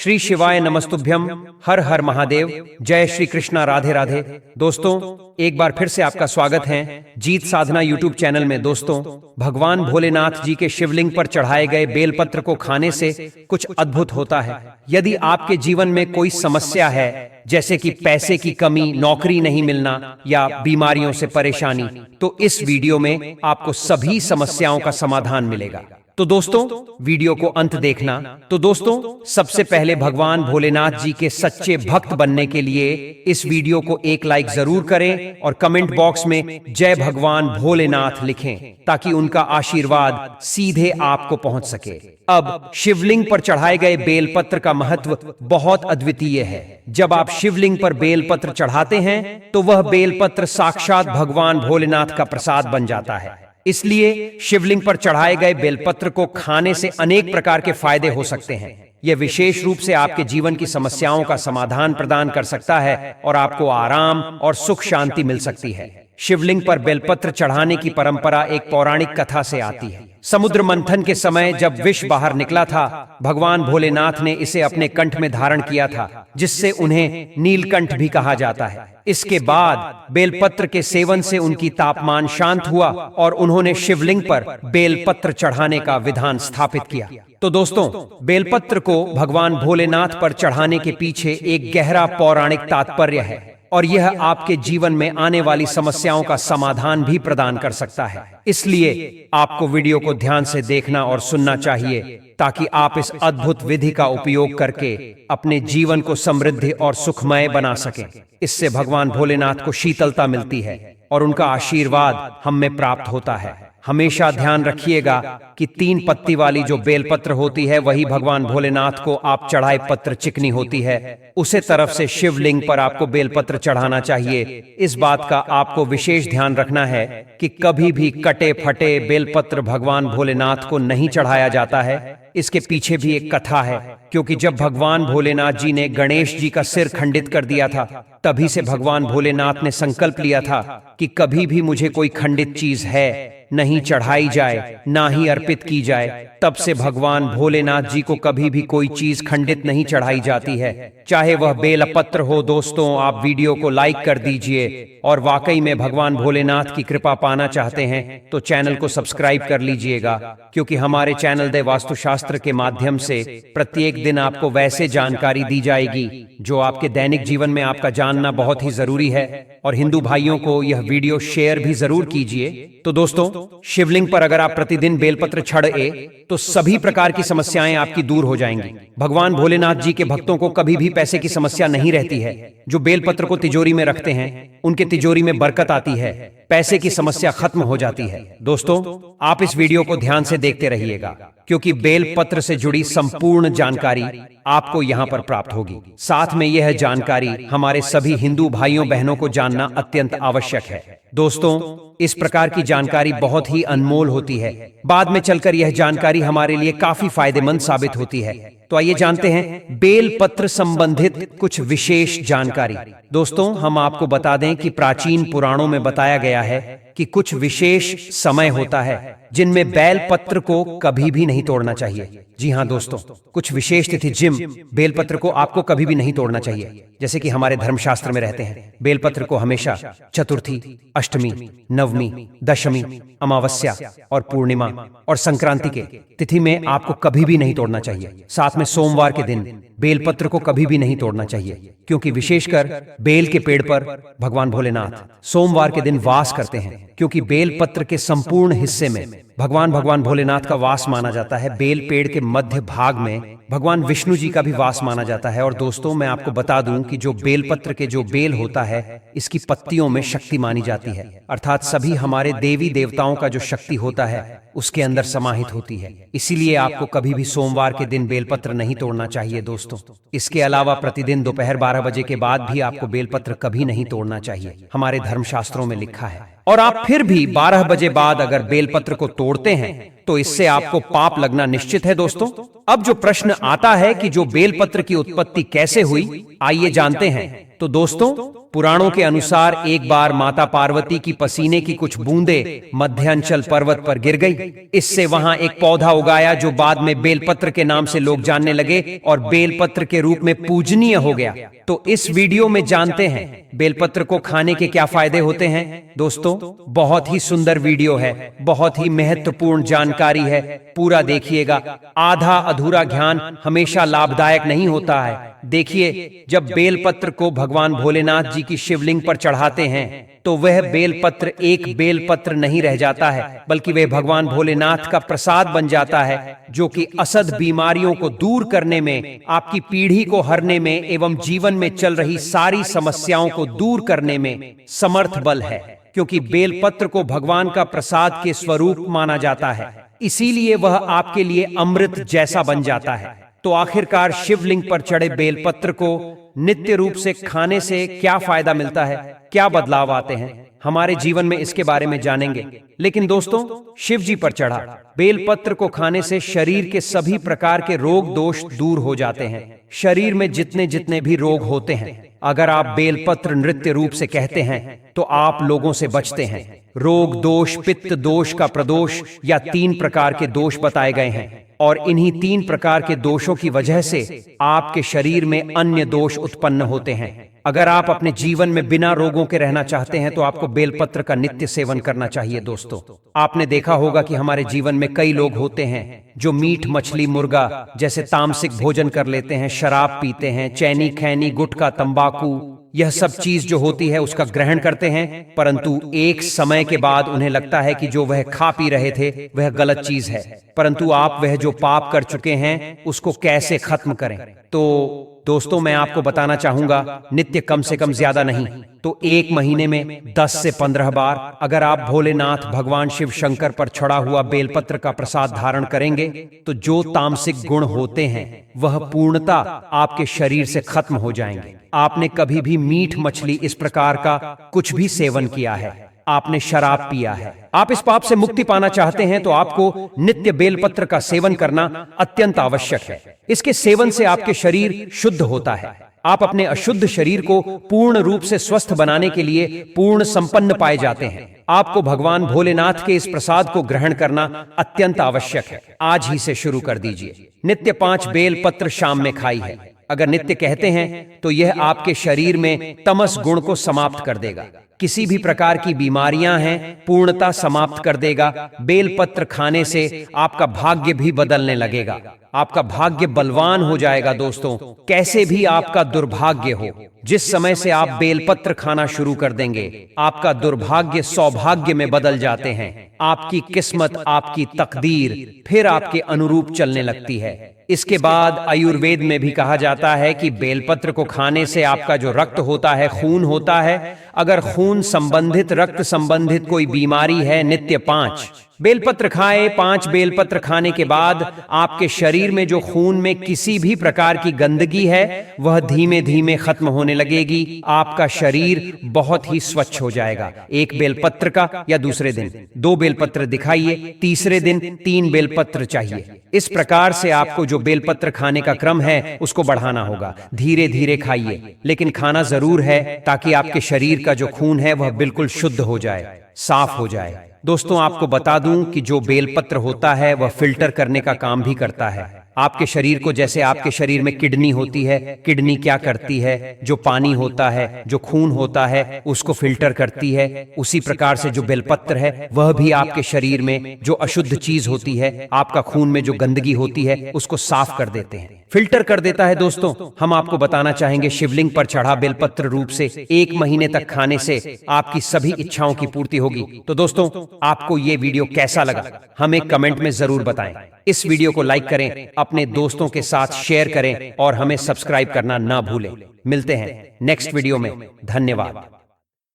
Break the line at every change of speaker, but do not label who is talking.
श्री शिवाय नमस्तुभ्यम। हर हर महादेव। जय श्री कृष्णा। राधे राधे। दोस्तों, एक बार फिर से आपका स्वागत है जीत साधना यूट्यूब चैनल में। दोस्तों, भगवान भोलेनाथ जी के शिवलिंग पर चढ़ाए गए बेलपत्र को खाने से कुछ अद्भुत होता है। यदि आपके जीवन में कोई समस्या है, जैसे कि पैसे की कमी, नौकरी नहीं मिलना या बीमारियों से परेशानी, तो इस वीडियो में आपको सभी समस्याओं का समाधान मिलेगा। तो दोस्तों, वीडियो को अंत देखना। तो दोस्तों, सबसे पहले भगवान भोलेनाथ जी के सच्चे भक्त बनने के लिए इस वीडियो को एक लाइक जरूर करें और कमेंट बॉक्स में जय भगवान भोलेनाथ लिखें, ताकि उनका आशीर्वाद सीधे आपको पहुंच सके। अब शिवलिंग पर चढ़ाए गए बेलपत्र का महत्व बहुत अद्वितीय है। जब आप शिवलिंग पर बेलपत्र चढ़ाते हैं तो वह बेलपत्र साक्षात भगवान भोलेनाथ का प्रसाद बन जाता है। इसलिए शिवलिंग पर चढ़ाए गए बेलपत्र को खाने से अनेक प्रकार के फायदे हो सकते हैं। यह विशेष रूप से आपके जीवन की समस्याओं का समाधान प्रदान कर सकता है और आपको आराम और सुख शांति मिल सकती है। शिवलिंग पर बेलपत्र चढ़ाने की परंपरा एक पौराणिक कथा से आती है। समुद्र मंथन के समय जब विष बाहर निकला था, भगवान भोलेनाथ ने इसे अपने कंठ में धारण किया था, जिससे उन्हें नीलकंठ भी कहा जाता है। इसके बाद बेलपत्र के सेवन से उनकी तापमान शांत हुआ और उन्होंने शिवलिंग पर बेलपत्र चढ़ाने का विधान स्थापित किया। तो दोस्तों, बेलपत्र को भगवान भोलेनाथ पर चढ़ाने के पीछे एक गहरा पौराणिक तात्पर्य है और यह आपके जीवन में आने वाली समस्याओं का समाधान भी प्रदान कर सकता है। इसलिए आपको वीडियो को ध्यान से देखना और सुनना चाहिए, ताकि आप इस अद्भुत विधि का उपयोग करके अपने जीवन को समृद्धि और सुखमय बना सकें। इससे भगवान भोलेनाथ को शीतलता मिलती है और उनका आशीर्वाद हम में प्राप्त होता है। हमेशा ध्यान रखिएगा कि 3 पत्ती वाली जो बेलपत्र होती है, वही भगवान भोलेनाथ को आप चढ़ाए पत्र चिकनी होती है, उसे तरफ से शिवलिंग पर आपको बेलपत्र चढ़ाना चाहिए। इस बात का आपको विशेष ध्यान रखना है कि कभी भी कटे फटे बेलपत्र भगवान भोलेनाथ को नहीं चढ़ाया जाता है। इसके पीछे भी एक कथा है, क्योंकि जब भगवान भोलेनाथ जी ने गणेश जी का सिर खंडित कर दिया था, तभी से भगवान भोलेनाथ ने संकल्प लिया था कि कभी भी मुझे कोई खंडित चीज है नहीं चढ़ाई जाए, ना ही अर्पित की जाए। तब से भगवान भोलेनाथ जी को कभी भी कोई चीज खंडित नहीं चढ़ाई जाती है, चाहे वह बेलपत्र हो। दोस्तों, आप वीडियो को लाइक कर दीजिए और वाकई में भगवान भोलेनाथ की कृपा पाना चाहते हैं तो चैनल को सब्सक्राइब कर लीजिएगा, क्योंकि हमारे चैनल दे वास्तुशास्त्र के माध्यम से प्रत्येक दिन आपको वैसे जानकारी दी जाएगी जो आपके दैनिक जीवन में आपका जानना बहुत ही जरूरी है। और हिंदू भाइयों को यह वीडियो शेयर भी जरूर कीजिए। तो दोस्तों, शिवलिंग पर अगर आप प्रतिदिन बेलपत्र चढ़े तो सभी प्रकार की समस्याएं आपकी दूर हो जाएंगी। भगवान भोलेनाथ जी के भक्तों को कभी भी पैसे की समस्या नहीं रहती है। जो बेलपत्र को तिजोरी में रखते हैं, उनके तिजोरी में बरकत आती है, पैसे की समस्या खत्म हो जाती है। दोस्तों, आप इस वीडियो को ध्यान से देखते रहिएगा, क्योंकि बेलपत्र से जुड़ी संपूर्ण जानकारी आपको यहाँ पर प्राप्त होगी। साथ में यह जानकारी हमारे सभी हिंदू भाइयों बहनों को जानना अत्यंत आवश्यक है। दोस्तों, इस प्रकार की जानकारी बहुत ही अनमोल होती है। बाद में चलकर यह जानकारी हमारे लिए काफी फायदेमंद साबित होती है। तो आइए जानते हैं बेलपत्र संबंधित कुछ विशेष जानकारी। दोस्तों, हम आपको बता दें कि प्राचीन पुराणों में बताया गया है कि कुछ विशेष समय होता है जिनमें बेलपत्र को कभी भी नहीं तोड़ना चाहिए। जी हाँ दोस्तों, कुछ विशेष तिथि जिम बेलपत्र को आपको कभी भी नहीं तोड़ना चाहिए। जैसे कि हमारे धर्मशास्त्र में रहते हैं, बेलपत्र को हमेशा चतुर्थी, अष्टमी, नवमी, दशमी, अमावस्या और पूर्णिमा और संक्रांति के तिथि में आपको कभी भी नहीं तोड़ना चाहिए। साथ में सोमवार के दिन बेलपत्र को कभी भी नहीं तोड़ना चाहिए, क्योंकि विशेषकर बेल के पेड़ पर भगवान भोलेनाथ सोमवार के दिन वास करते हैं। क्योंकि बेलपत्र के संपूर्ण हिस्से में भगवान भोलेनाथ का वास माना जाता है। बेल पेड़ के मध्य भाग में भगवान विष्णु जी का भी वास माना जाता है। और दोस्तों, मैं आपको बता दूं कि जो बेलपत्र के जो बेल होता है, इसकी पत्तियों में शक्ति मानी जाती है, अर्थात सभी हमारे देवी देवताओं का जो शक्ति होता है उसके अंदर समाहित होती है। इसीलिए आपको कभी भी सोमवार के दिन बेलपत्र नहीं तोड़ना चाहिए। दोस्तों, इसके अलावा प्रतिदिन दोपहर 12 बजे के बाद भी आपको बेलपत्र कभी नहीं तोड़ना चाहिए, हमारे धर्मशास्त्रों में लिखा है। और आप फिर भी 12 बजे बाद अगर बेलपत्र को तोड़ते हैं तो इससे आपको पाप लगना निश्चित है दोस्तों। अब जो प्रश्न आता है कि जो बेलपत्र की उत्पत्ति कैसे हुई, आइए जानते हैं। तो दोस्तों, पुराणों के अनुसार एक बार माता पार्वती की पसीने की कुछ बूंदें मध्यांचल पर्वत पर गिर गई। इससे वहां एक पौधा उगाया जो बाद में बेलपत्र के नाम से लोग जानने लगे और बेलपत्र के रूप में पूजनीय हो गया। तो इस वीडियो में जानते हैं बेलपत्र को खाने के क्या फायदे होते हैं। दोस्तों, बहुत ही सुंदर वीडियो है, बहुत ही महत्वपूर्ण जानकारी है, पूरा देखिएगा। आधा अधूरा ज्ञान हमेशा लाभदायक नहीं होता है। देखिए, जब बेलपत्र को भगवान भोलेनाथ जी की शिवलिंग पर चढ़ाते हैं तो वह बेलपत्र एक बेलपत्र नहीं रह जाता है, बल्कि वह भगवान भोलेनाथ का प्रसाद बन जाता है, जो कि असद बीमारियों को दूर करने में, आपकी पीढ़ी को हरने में एवं जीवन में चल रही सारी समस्याओं को दूर करने में समर्थ बल है। क्योंकि बेलपत्र को भगवान का प्रसाद के स्वरूप माना जाता है, इसीलिए वह आपके लिए अमृत जैसा बन जाता है। तो आखिरकार शिवलिंग पर चढ़े बेलपत्र को नित्य रूप से खाने से क्या फायदा मिलता है, क्या बदलाव आते हैं, हमारे जीवन में इसके बारे में जानेंगे। लेकिन दोस्तों, शिव जी पर चढ़ा बेलपत्र को खाने से शरीर के सभी प्रकार के रोग दोष दूर हो जाते हैं। शरीर में जितने जितने भी रोग होते हैं, अगर आप बेलपत्र नृत्य रूप से कहते हैं तो आप लोगों से बचते हैं। रोग दोष, पित्त दोष का प्रदोष या 3 प्रकार के दोष बताए गए हैं, और इन्हीं 3 प्रकार के दोषों की वजह से आपके शरीर में अन्य दोष उत्पन्न होते हैं। अगर आप अपने जीवन में बिना रोगों के रहना चाहते हैं तो आपको बेलपत्र का नित्य सेवन करना चाहिए। दोस्तों, आपने देखा होगा कि हमारे जीवन में कई लोग होते हैं जो मीट मछली मुर्गा जैसे तामसिक भोजन कर लेते हैं, शराब पीते हैं, चैनी खैनी गुटखा तंबाकू, यह सब चीज जो होती है उसका ग्रहण करते हैं, परंतु एक समय के बाद उन्हें लगता है कि जो वह खा पी रहे थे वह गलत चीज है। परंतु आप वह जो पाप कर चुके हैं उसको कैसे खत्म करें। तो दोस्तों, मैं आपको बताना चाहूंगा, नित्य कम से कम ज्यादा नहीं तो 1 महीने में 10 से 15 बार अगर आप भोलेनाथ भगवान शिव शंकर पर चढ़ा हुआ बेलपत्र का प्रसाद धारण करेंगे तो जो तामसिक गुण होते हैं वह पूर्णता आपके शरीर से खत्म हो जाएंगे। आपने कभी भी मीट मछली इस प्रकार का कुछ भी सेवन किया है, आपने शराब पिया है, आप इस पाप से मुक्ति पाना चाहते हैं तो आपको नित्य बेलपत्र का सेवन करना अत्यंत आवश्यक है। इसके सेवन से आपके शरीर शुद्ध होता है। आप अपने अशुद्ध शरीर को पूर्ण रूप से स्वस्थ बनाने के लिए पूर्ण संपन्न पाए जाते हैं। आपको भगवान भोलेनाथ के इस प्रसाद को ग्रहण करना अत्यंत आवश्यक है। आज ही से शुरू कर दीजिए। नित्य 5 बेलपत्र शाम में खाई है। अगर नित्य कहते हैं तो यह आपके शरीर में तमस गुण को समाप्त कर देगा। किसी भी प्रकार की बीमारियां हैं पूर्णता समाप्त कर देगा। बेलपत्र खाने से आपका भाग्य भी बदलने लगेगा, आपका भाग्य बलवान हो जाएगा। दोस्तों, कैसे भी आपका दुर्भाग्य हो, जिस समय से आप बेलपत्र खाना शुरू कर देंगे आपका दुर्भाग्य सौभाग्य में बदल जाते हैं। आपकी किस्मत, आपकी तकदीर फिर आपके अनुरूप चलने लगती है। इसके बाद आयुर्वेद में भी कहा जाता है कि बेलपत्र को खाने से आपका जो रक्त होता है, खून होता है, अगर खून संबंधित, रक्त संबंधित कोई बीमारी है, नित्य 5 बेलपत्र खाए। 5 बेलपत्र खाने के बाद आपके शरीर में जो खून में किसी भी प्रकार की गंदगी है वह धीमे धीमे खत्म होने लगेगी। आपका शरीर बहुत ही स्वच्छ हो जाएगा। 1 बेलपत्र का या दूसरे दिन 2 बेलपत्र दिखाइए, तीसरे दिन 3 बेलपत्र चाहिए। इस प्रकार से आपको जो बेलपत्र खाने का क्रम है उसको बढ़ाना होगा। धीरे धीरे खाइए, लेकिन खाना जरूर है ताकि आपके शरीर का जो खून है वह बिल्कुल शुद्ध हो जाए, साफ हो जाए। दोस्तों, आपको बता दूं कि जो बेलपत्र होता है वह फिल्टर करने का काम भी करता है। आपके शरीर को, जैसे आपके शरीर में किडनी होती है, किडनी क्या करती है, जो पानी होता है, जो खून होता है उसको फिल्टर करती है, उसी प्रकार से जो बेलपत्र है वह भी आपके शरीर में जो अशुद्ध चीज होती है, आपका खून में जो गंदगी होती है उसको साफ कर देते हैं, फिल्टर कर देता है। दोस्तों, हम आपको बताना चाहेंगे शिवलिंग पर चढ़ा बेलपत्र रूप से 1 महीने तक खाने से आपकी सभी इच्छाओं की पूर्ति होगी। तो दोस्तों, आपको ये वीडियो कैसा लगा हमें कमेंट में जरूर बताएं। इस वीडियो को लाइक करें, अपने दोस्तों के साथ शेयर करें और हमें सब्सक्राइब करना ना भूलें। मिलते हैं नेक्स्ट वीडियो में। धन्यवाद।